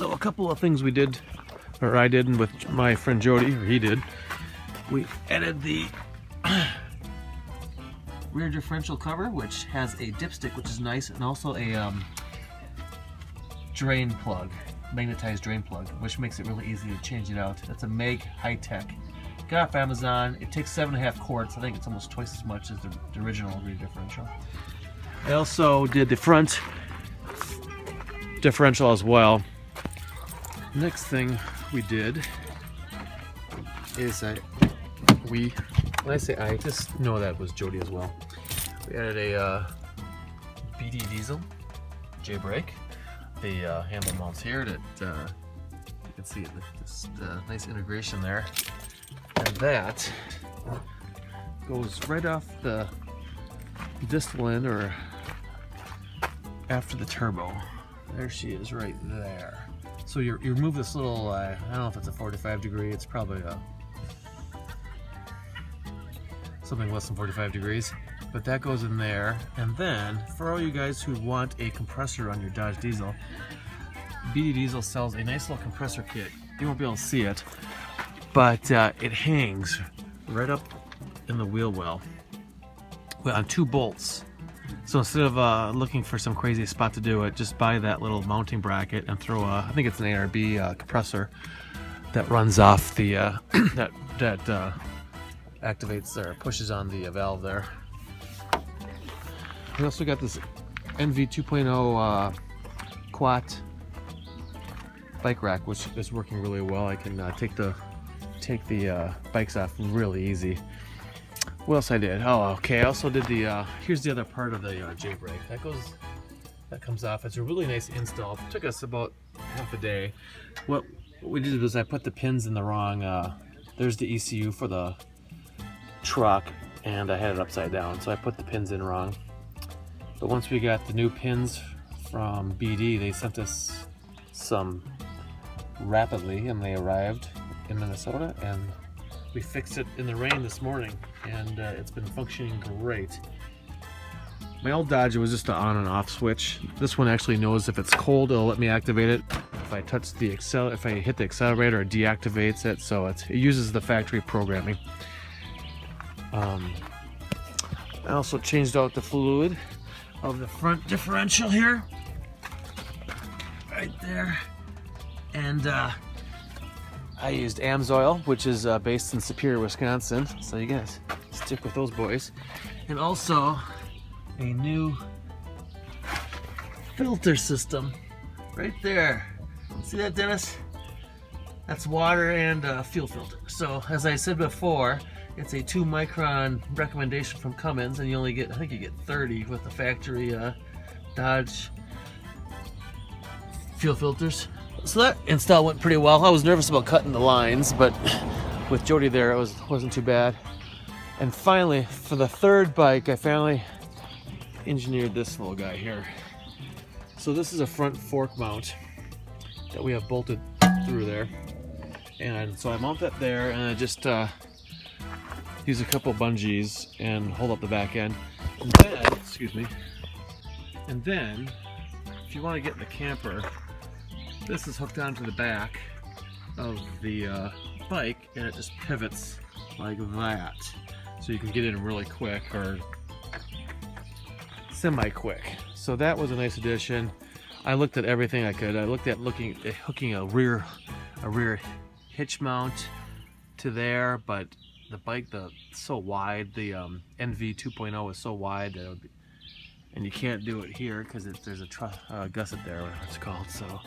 So a couple of things we did, or I did with my friend Jody, or he did. We added the rear differential cover, which has a dipstick, which is nice, and also a drain plug, magnetized drain plug, which makes it really easy to change it out. That's a Meg High-Tech. Got off Amazon. It takes 7.5 quarts. I think it's almost twice as much as the original rear differential. I also did the front differential as well. Next thing we did is when I say I, just know that was Jody as well. We added a BD diesel J-brake. The handle mounts here that you can see it, this nice integration there. And that goes right off the distal end, or after the turbo. There she is right there. So you remove this little, I don't know if it's a 45 degree, it's probably something less than 45 degrees, but that goes in there. And then for all you guys who want a compressor on your Dodge Diesel, BD Diesel sells a nice little compressor kit. You won't be able to see it, but it hangs right up in the wheel well on 2 bolts. So instead of looking for some crazy spot to do it, just buy that little mounting bracket and throw I think it's an ARB compressor that runs off the that activates or pushes on the valve there. We also got this NV 2.0 quat bike rack, which is working really well. I can take the bikes off really easy. What else I did? Oh, okay. I also did the. Here's the other part of the J-brake. That comes off. It's a really nice install. It took us about half a day. What we did was I put the pins in the wrong. There's the ECU for the truck, and I had it upside down, so I put the pins in wrong. But once we got the new pins from BD, they sent us some rapidly, and they arrived in Minnesota, and we fixed it in the rain this morning, and it's been functioning great. My old Dodge, it was just an on and off switch. This one actually knows if it's cold, it'll let me activate it. If I touch the if I hit the accelerator, it deactivates it. So it uses the factory programming. I also changed out the fluid of the front differential here, right there, and I used AMSOIL, which is based in Superior, Wisconsin, so you guys stick with those boys. And also a new filter system right there. See that, Dennis? That's water and fuel filter. So as I said before, it's a 2 micron recommendation from Cummins, and you only get, I think you get 30 with the factory Dodge fuel filters. So that install went pretty well. I was nervous about cutting the lines, but with Jody there, it wasn't too bad. And finally, for the third bike, I finally engineered this little guy here. So this is a front fork mount that we have bolted through there. And so I mount that there, and I just use a couple bungees and hold up the back end. And then, excuse me, and then if you want to get in the camper, this is hooked onto the back of the bike, and it just pivots like that. So you can get in really quick, or semi-quick. So that was a nice addition. I looked at everything I could. I looked at hooking a rear hitch mount to there, but the bike, it's so wide. The NV 2.0 is so wide that and you can't do it here because there's a gusset there, whatever it's called. So.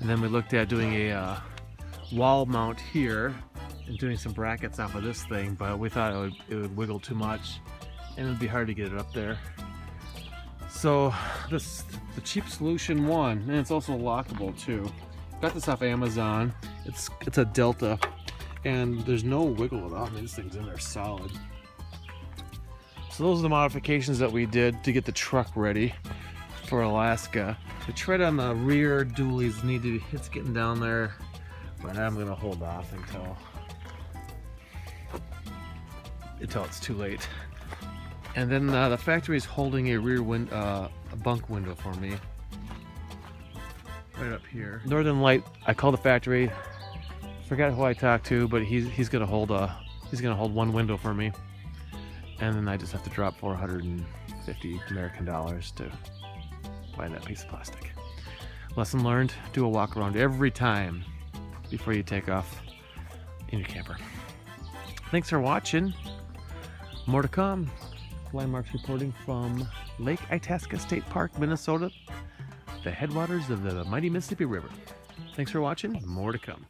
And then we looked at doing a wall mount here and doing some brackets off of this thing, but we thought it would wiggle too much and it would be hard to get it up there. So the cheap solution won, and it's also lockable too. Got this off Amazon. It's a Delta, and there's no wiggle at all. I mean, this thing's in there solid. So those are the modifications that we did to get the truck ready for Alaska. The tread on the rear dualies it's getting down there, but I'm gonna hold off until it's too late. And then the factory is holding a rear bunk window for me right up here. Northern Light, I called the factory. Forgot who I talked to, but he's gonna hold one window for me. And then I just have to drop 450 American dollars to buy that piece of plastic. Lesson learned, do a walk around every time before you take off in your camper. Thanks for watching. More to come. Landmarks reporting from Lake Itasca State Park, Minnesota, the headwaters of the mighty Mississippi River. Thanks for watching. More to come.